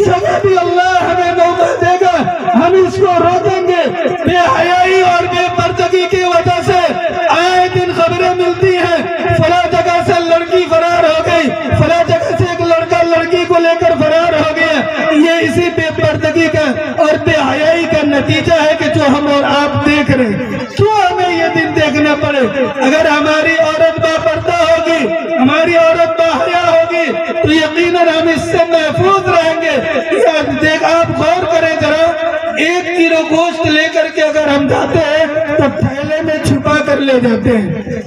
جگہ بھی اللہ ہمیں موقع دے گا ہم اس کو روکیں گے۔ بے حیائی اور بے پردگی کی وجہ سے آئے دن خبریں ملتی ہیں، فلاں جگہ سے لڑکی فرار ہو گئی، فلاں جگہ سے ایک لڑکا لڑکی کو لے کر فرار ہو گیا۔ یہ اسی بے پردگی کا اور بے حیائی کا نتیجہ ہے کہ جو ہم اور آپ دیکھ رہے ہیں۔ کیوں ہمیں یہ دن دیکھنا پڑے؟ اگر ہماری عورت با پردہ ہوگی، ہماری عورت با حیا ہوگی تو یقیناً ہم اس سے محفوظ رہیں گے۔ دیکھ آپ غور کریں ذرا، 1 کلو گوشت لے کر کے اگر ہم جاتے ہیں تو تھیلے میں چھپا کر لے جاتے ہیں۔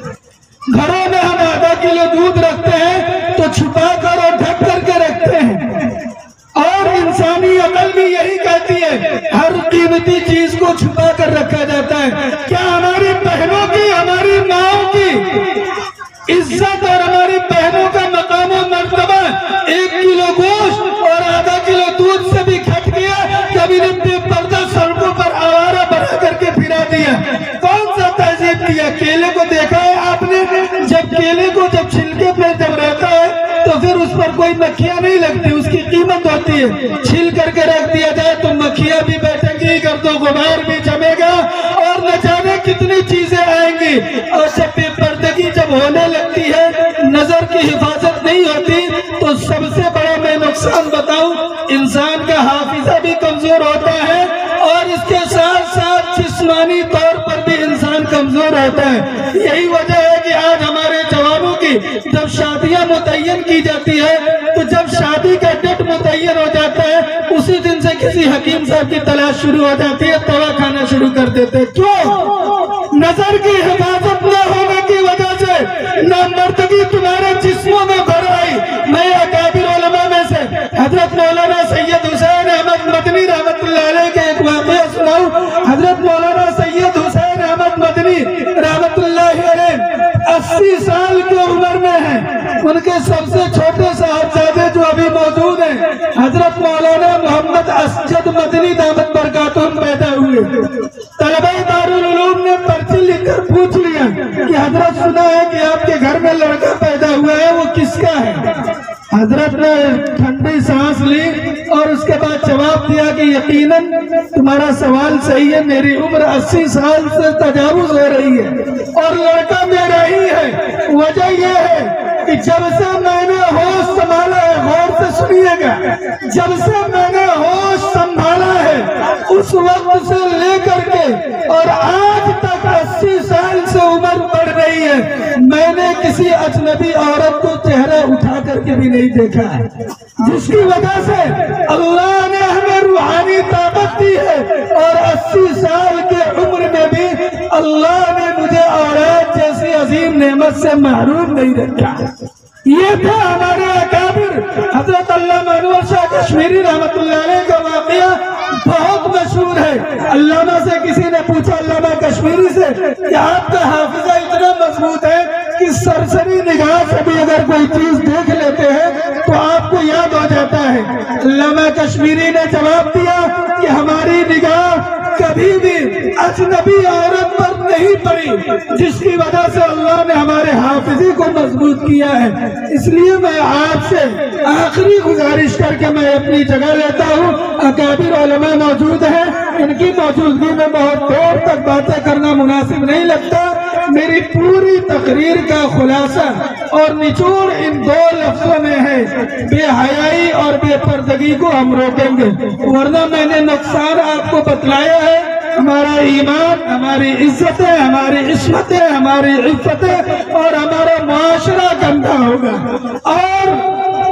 گھروں میں ہم آدھا کلو دودھ رکھتے ہیں تو چھپا کر اور ڈھک کر کے رکھتے ہیں، اور انسانی عقل بھی یہی کہتی ہے ہر قیمتی چیز کو چھپا کر رکھا جاتا ہے۔ کیا ہماری بہنوں کی، ہماری ماؤں کی عزت اور ہماری بہنوں کا مقام و مرتبہ 1 کلو گوشت اور آدھا کلو دودھ سے بھی گھٹ گیا؟ کبھی نے بے پردہ سڑکوں پر آوارہ بنا کر کے پھرا دیا؟ کون سا تہذیب کیا؟ کیلے کو دیکھا ہے آپ نے؟ جب کیلے کو جب چھلکے پہ جب رہتا ہے تو پھر اس پر کوئی مکھیاں نہیں لگتی، اس کی قیمت ہوتی ہے۔ چھل کر کے رکھ دیا جائے تو مکھیاں بھی بیٹھیں گی، گرد و غبار بھی جمے گا اور نہ جانے کتنی چیزیں آئیں گی۔ اور جب بے پردگی جب ہونے لگتی ہے، نظر کی حفاظت نہیں ہوتی، تو سب سے بڑا میں نقصان بتاؤں، انسان کا حافظہ بھی کمزور ہوتا ہے اور اس کے ساتھ ساتھ جسمانی طور پر بھی انسان کمزور ہوتا ہے۔ یہی وجہ ہے کہ آج ہمارے جوانوں کی جب شادیاں متعین کی جاتی ہے تو جب شادی کا ڈیٹ متعین ہو جاتا ہے اسی دن سے کسی حکیم صاحب کی تلاش شروع ہو جاتی ہے، دوا کھانا شروع کر دیتے ہیں۔ کیوں؟ نظر کی حفاظت نہ ہونے کی وجہ سے نامردگی تمہارے جسموں میں بھر آئی۔ میں اکابر علماء میں سے حضرت مولانا سید حسین احمد مدنی رحمت اللہ علیہ کے ایک واقعہ سناؤں۔ حضرت مولانا سید حسین احمد مدنی رحمت اللہ علیہ 80 سال کی عمر میں ہیں۔ ان کے سب سے چھوٹے صاحبزادے جو ابھی موجود ہیں حضرت مولانا محمد اسجد مدنی دامت برکاتہم پیدا ہوئے۔ طلبہ دارالعلوم نے پرچی لکھ کر پوچھ لیا کہ حضرت سنا ہے کہ آپ کے گھر میں لڑکا پیدا ہوا ہے، وہ کس کا ہے؟ حضرت نے ٹھنڈی سانس لی اور اس کے بعد جواب دیا کہ یقیناً تمہارا سوال صحیح ہے، میری عمر 80 سال سے تجاوز ہو رہی ہے اور لڑکا میرا ہی ہے۔ وجہ یہ ہے کہ جب سے میں نے ہوش سنبھالا ہے، غور سے سنیے گا، جب سے میں نے ہوش سنبھالا ہے اس وقت سے لے کر کے اور آج تک 80 سال سے عمر بڑھ رہی ہے، میں نے کسی اجنبی عورت کو چہرہ اٹھا کر کے بھی نہیں دیکھا ہے، جس کی وجہ سے اللہ نے ہمیں روحانی طاقت دی ہے اور 80 سال کے عمر میں بھی اللہ نے مجھے اولاد جیسی عظیم نعمت سے محروم نہیں رکھا۔ یہ تھا ہمارے اکابر۔ حضرت علامہ انور شاہ کشمیری رحمت اللہ علیہ کا واقعہ بہت مشہور ہے۔ علامہ سے کسی نے پوچھا، علامہ کشمیری سے، کہ آپ کا حافظہ اتنا مضبوط ہے کہ سرسری نگاہ سے بھی اگر کوئی چیز دیکھ لیتے ہیں تو آپ کو یاد ہو جاتا ہے۔ علامہ کشمیری نے جواب دیا کہ ہماری نگاہ کبھی بھی اجنبی عورت پر نہیں پڑی، جس کی وجہ سے اللہ نے ہمارے حافظی کو مضبوط کیا ہے۔ اس لیے میں آپ سے آخری گزارش کر کے میں اپنی جگہ لیتا ہوں۔ اکابر علماء موجود ہیں، ان کی موجودگی میں بہت دیر تک باتیں کرنا مناسب نہیں لگتا۔ میری پوری تقریر کا خلاصہ اور نچوڑ ان 2 لفظوں میں ہے، بے حیائی اور بے پردگی کو ہم روکیں گے، ورنہ میں نے نقصان آپ کو بتلایا ہے۔ ہمارا ایمان، ہماری عزتیں، ہماری عصمتیں، ہماری عفتیں اور ہمارا معاشرہ گندا ہوگا۔ اور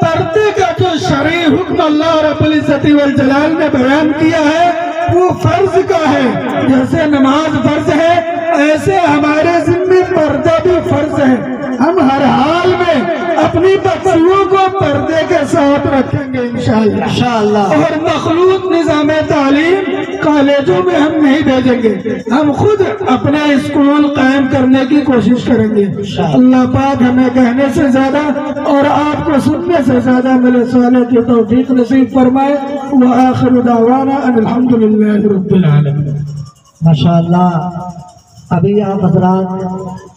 پردے کا جو شرعی حکم اللہ رب العزت والجلال نے بیان کیا ہے وہ فرض کا ہے۔ جیسے نماز فرض ہے ایسے ہمارے ذمہ پردہ بھی فرض ہے۔ ہم ہر حال میں اپنی بچیوں کو پردے کے ساتھ رکھیں گے انشاءاللہ، اور مخلوط نظام تعلیم کالجوں میں ہم نہیں بھیجیں گے، ہم خود اپنا اسکول قائم کرنے کی کوشش کریں گے۔ اللہ پاک ہمیں کہنے سے زیادہ اور آپ کو سننے سے زیادہ میرے سوالوں کی توفیق نصیب فرمائے۔ وآخر دعوانا ان الحمدللہ رب العالمین۔ ماشاءاللہ ابھی آپ حضرات